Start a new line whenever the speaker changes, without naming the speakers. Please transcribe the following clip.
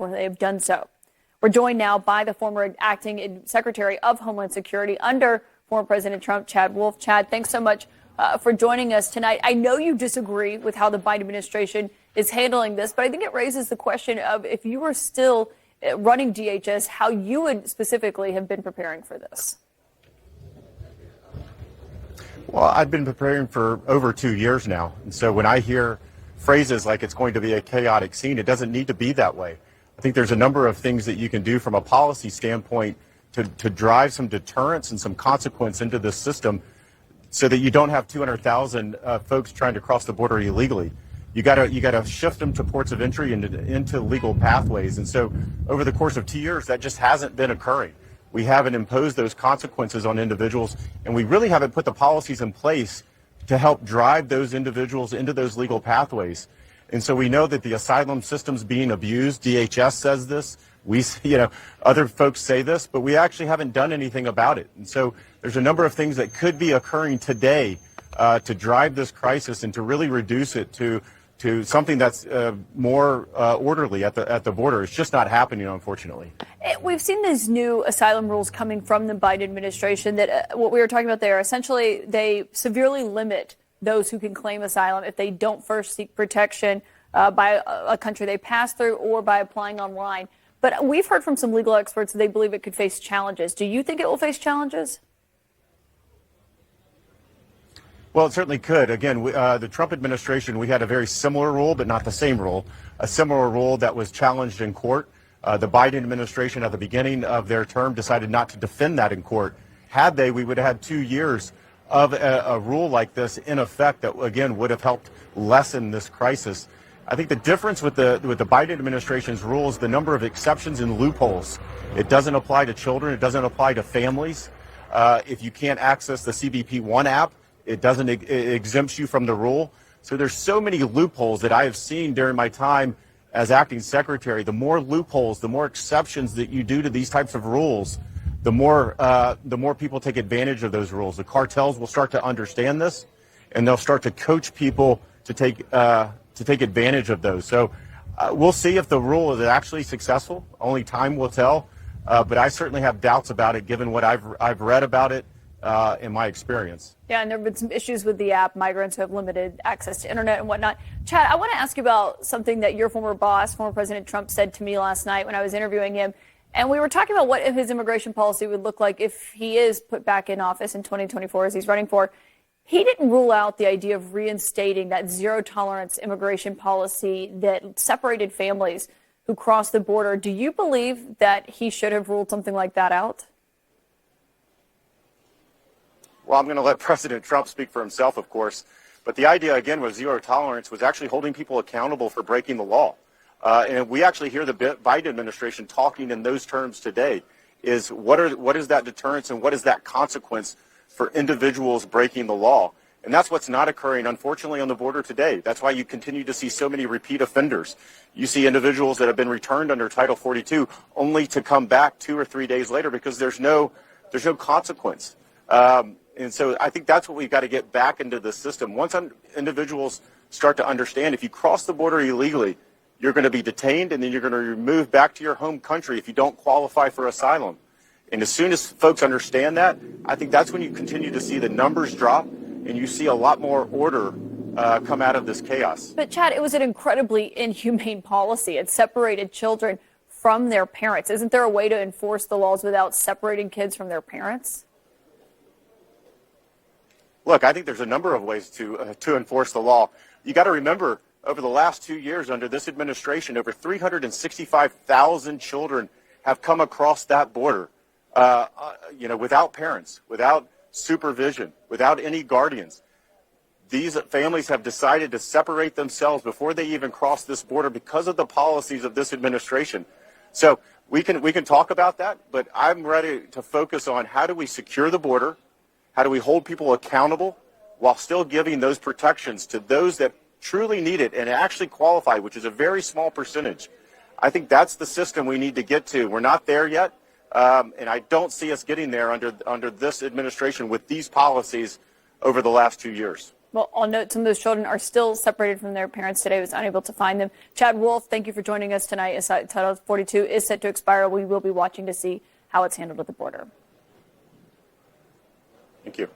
or they have done so. We're joined now by the former acting Secretary of Homeland Security under former President Trump, Chad Wolf. Chad, thanks so much for joining us tonight. I know you disagree with how the Biden administration is handling this, but I think it raises the question of if you were still running DHS, how you would specifically have been preparing for this.
Well, I've been preparing for over 2 years now. And so when I hear phrases like it's going to be a chaotic scene, it doesn't need to be that way. I think there's a number of things that you can do from a policy standpoint to drive some deterrence and some consequence into this system so that you don't have 200,000 folks trying to cross the border illegally. You got to shift them to ports of entry and into legal pathways. And so over the course of 2 years, that just hasn't been occurring. We haven't imposed those consequences on individuals, and we really haven't put the policies in place to help drive those individuals into those legal pathways. And so we know that the asylum system's being abused. DHS says this. Other folks say this, but we actually haven't done anything about it. And so there's a number of things that could be occurring today to drive this crisis and to really reduce it to something that's more orderly at the border. It's just not happening, unfortunately.
We've seen these new asylum rules coming from the Biden administration that what we were talking about there, essentially they severely limit those who can claim asylum if they don't first seek protection by a country they pass through or by applying online. But we've heard from some legal experts that they believe it could face challenges. Do you think it will face challenges?
Well, it certainly could. Again, the Trump administration, we had a very similar rule, but not the same rule, a similar rule that was challenged in court. The Biden administration at the beginning of their term decided not to defend that in court. Had they, we would have had 2 years of a rule like this in effect that, again, would have helped lessen this crisis. I think the difference with the Biden administration's rule is the number of exceptions and loopholes. It doesn't apply to children. It doesn't apply to families. If you can't access the CBP-1 app, it doesn't exempt you from the rule. So there's so many loopholes that I have seen during my time as acting secretary. The more loopholes, the more exceptions that you do to these types of rules, the more people take advantage of those rules. The cartels will start to understand this, and they'll start to coach people to take advantage of those. So we'll see if the rule is actually successful. Only time will tell. But I certainly have doubts about it, given what I've read about it in my experience.
Yeah, and there have been some issues with the app, migrants who have limited access to internet and whatnot. Chad, I want to ask you about something that your former boss, former President Trump, said to me last night when I was interviewing him. And we were talking about what his immigration policy would look like if he is put back in office in 2024, as he's running for. He didn't rule out the idea of reinstating that zero-tolerance immigration policy that separated families who crossed the border. Do you believe that he should have ruled something like that out?
Well, I'm going to let President Trump speak for himself, of course. But the idea, again, with zero tolerance was actually holding people accountable for breaking the law. And we actually hear the Biden administration talking in those terms today, is what is that deterrence and what is that consequence for individuals breaking the law? And that's what's not occurring, unfortunately, on the border today. That's why you continue to see so many repeat offenders. You see individuals that have been returned under Title 42 only to come back 2 or 3 days later because there's no consequence. And so I think that's what we've got to get back into the system. Once individuals start to understand, if you cross the border illegally, you're going to be detained and then you're going to be moved back to your home country if you don't qualify for asylum. And as soon as folks understand that, I think that's when you continue to see the numbers drop and you see a lot more order come out of this chaos.
But Chad, it was an incredibly inhumane policy. It separated children from their parents. Isn't there a way to enforce the laws without separating kids from their parents?
Look, I think there's a number of ways to enforce the law. You got to remember, over the last 2 years under this administration, over 365,000 children have come across that border, without parents, without supervision, without any guardians. These families have decided to separate themselves before they even cross this border because of the policies of this administration. So we can talk about that, but I'm ready to focus on how do we secure the border, how do we hold people accountable while still giving those protections to those that truly need it and actually qualify, which is a very small percentage. I think that's the system we need to get to. We're not there yet, and I don't see us getting there under this administration with these policies over the last 2 years.
Well, I'll note some of those children are still separated from their parents today. Was unable to find them. Chad Wolf, thank you for joining us tonight. As Title 42 is set to expire, we will be watching to see how it's handled at the border.
Thank you.